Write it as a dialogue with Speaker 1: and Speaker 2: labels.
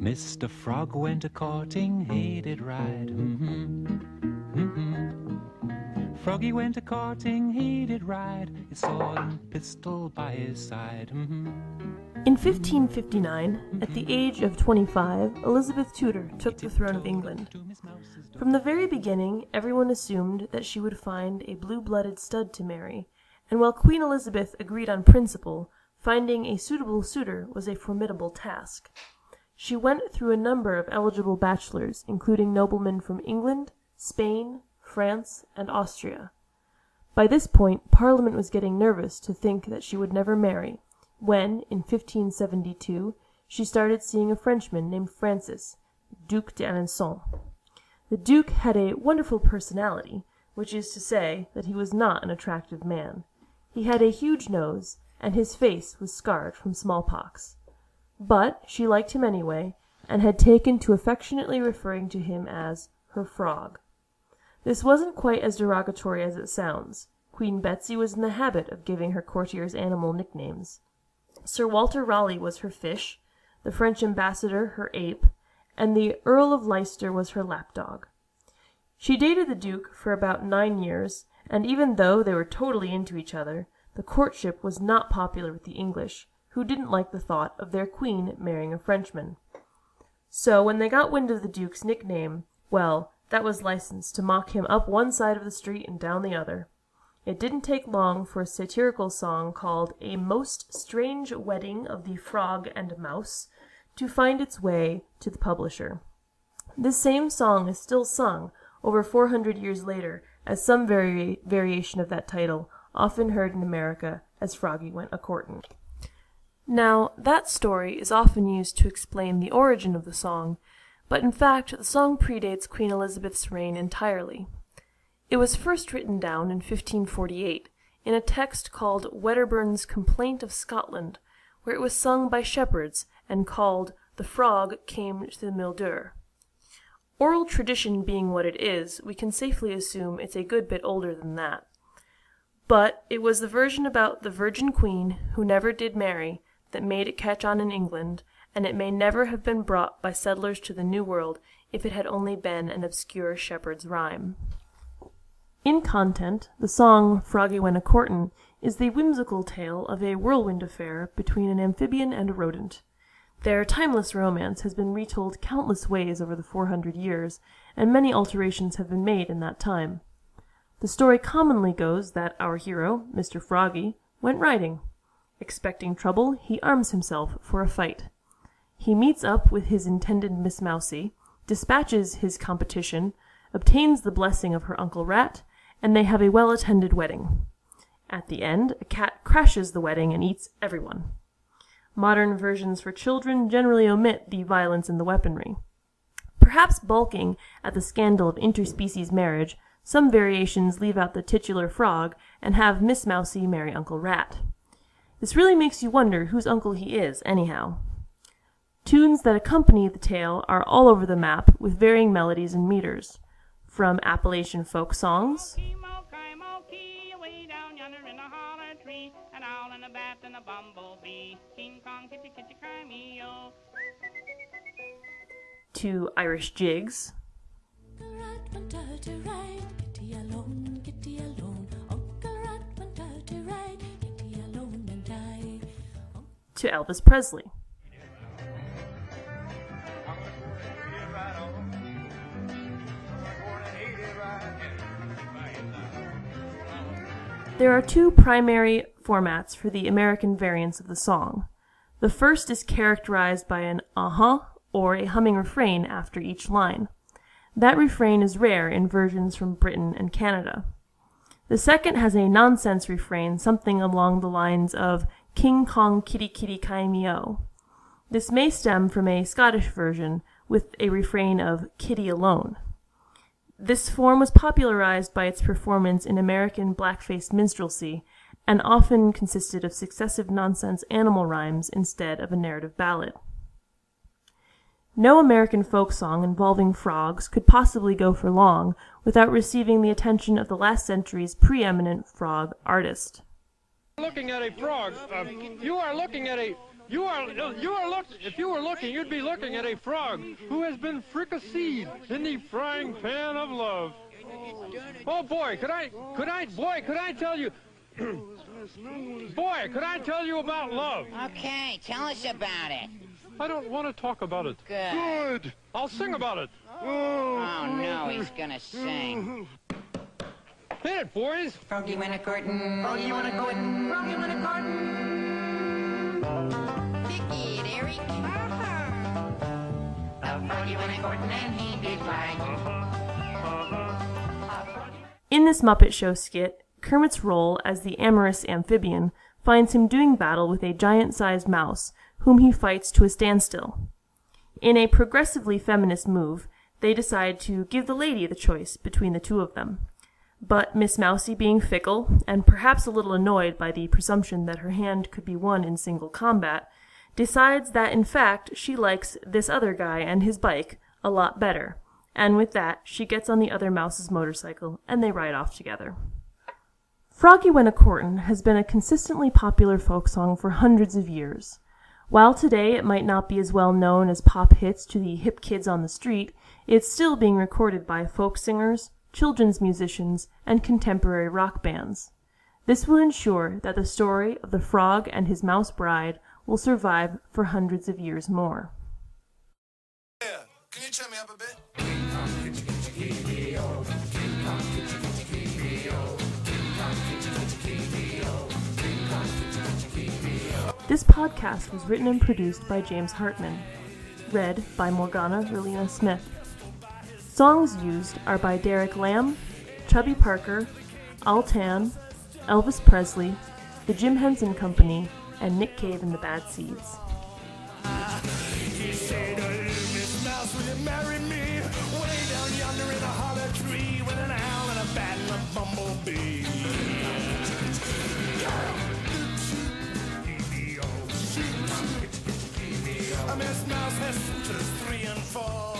Speaker 1: Mr. Frog went a-courting, he did ride. Froggie went a-courting, he did ride, his sword and pistol by his side.
Speaker 2: In 1559, at the age of 25, Elizabeth Tudor took the throne of England. From the very beginning, everyone assumed that she would find a blue-blooded stud to marry, and while Queen Elizabeth agreed on principle, finding a suitable suitor was a formidable task. She went through a number of eligible bachelors, including noblemen from England, Spain, France, and Austria. By this point, Parliament was getting nervous to think that she would never marry, when, in 1572, she started seeing a Frenchman named Francis, Duc d'Alençon. The Duke had a wonderful personality, which is to say that he was not an attractive man. He had a huge nose, and his face was scarred from smallpox. But she liked him anyway, and had taken to affectionately referring to him as her frog. This wasn't quite as derogatory as it sounds. Queen Betsy was in the habit of giving her courtiers animal nicknames. Sir Walter Raleigh was her fish, the French ambassador her ape, and the Earl of Leicester was her lapdog. She dated the Duke for about 9 years, and even though they were totally into each other, the courtship was not popular with the English, who didn't like the thought of their queen marrying a Frenchman. So when they got wind of the Duke's nickname, well, that was license to mock him up one side of the street and down the other. It didn't take long for a satirical song called A Most Strange Wedding of the Frog and Mouse to find its way to the publisher. This same song is still sung over 400 years later as some variation of that title, often heard in America as Froggie Went A-Courting. Now, that story is often used to explain the origin of the song, but in fact the song predates Queen Elizabeth's reign entirely. It was first written down in 1548 in a text called Wedderburn's Complaint of Scotland, where it was sung by shepherds and called The Frog Came to the Mildure. Oral tradition being what it is, we can safely assume it's a good bit older than that. But it was the version about the Virgin Queen, who never did marry, that made it catch on in England, and it may never have been brought by settlers to the New World if it had only been an obscure shepherd's rhyme. In content, the song Froggie Went A-Courting is the whimsical tale of a whirlwind affair between an amphibian and a rodent. Their timeless romance has been retold countless ways over the 400 years, and many alterations have been made in that time. The story commonly goes that our hero, Mr. Froggie, went riding. Expecting trouble, he arms himself for a fight. He meets up with his intended Miss Mousie, dispatches his competition, obtains the blessing of her Uncle Rat, and they have a well-attended wedding. At the end, a cat crashes the wedding and eats everyone. Modern versions for children generally omit the violence in the weaponry. Perhaps balking at the scandal of interspecies marriage, some variations leave out the titular frog and have Miss Mousie marry Uncle Rat. This really makes you wonder whose uncle he is, anyhow. Tunes that accompany the tale are all over the map with varying melodies and meters. From Appalachian folk songs to Irish jigs, to Elvis Presley. There are two primary formats for the American variants of the song. The first is characterized by an uh-huh or a humming refrain after each line. That refrain is rare in versions from Britain and Canada. The second has a nonsense refrain, something along the lines of King Kong kitty kitty kai meow. This may stem from a Scottish version with a refrain of kitty alone. This form was popularized by its performance in American blackface minstrelsy and often consisted of successive nonsense animal rhymes instead of a narrative ballad. No American folk song involving frogs could possibly go for long without receiving the attention of the last century's preeminent frog artist.
Speaker 3: Looking at a frog. You are looking at a If you were looking, you'd be looking at a frog who has been fricasseed in the frying pan of love. Oh boy, could I tell you, boy, could I tell you about love?
Speaker 4: Okay, tell us about it.
Speaker 3: I don't want to talk about it.
Speaker 4: Good.
Speaker 3: I'll sing about it.
Speaker 4: Oh no, he's gonna sing.
Speaker 3: Hit it, boys.
Speaker 4: Froggie went a-courting. Froggie went a-courting. Froggie went a-courting. Vicky and Eric. Froggie went a-courting and he did right.
Speaker 2: In this Muppet Show skit, Kermit's role as the amorous amphibian finds him doing battle with a giant-sized mouse, whom he fights to a standstill. In a progressively feminist move, they decide to give the lady the choice between the two of them. But Miss Mousie, being fickle, and perhaps a little annoyed by the presumption that her hand could be won in single combat, decides that in fact she likes this other guy and his bike a lot better, and with that she gets on the other mouse's motorcycle and they ride off together. Froggie Went A-Courting has been a consistently popular folk song for hundreds of years. While today it might not be as well known as pop hits to the hip kids on the street, it's still being recorded by folk singers, children's musicians, and contemporary rock bands. This will ensure that the story of the frog and his mouse bride will survive for hundreds of years more.
Speaker 5: Yeah, can you turn me up a bit?
Speaker 2: This podcast was written and produced by James Hartman. Read by Morgana Relina Smith. Songs used are by Derek Lamb, Chubby Parker, Altan, Elvis Presley, the Jim Henson Company, and Nick Cave and the Bad Seeds.
Speaker 5: He said, Miss Mouse, will you marry me? Way down yonder in a hollow tree with an owl and a bat and a bumblebee. Miss Mouse has suitors 3 and 4.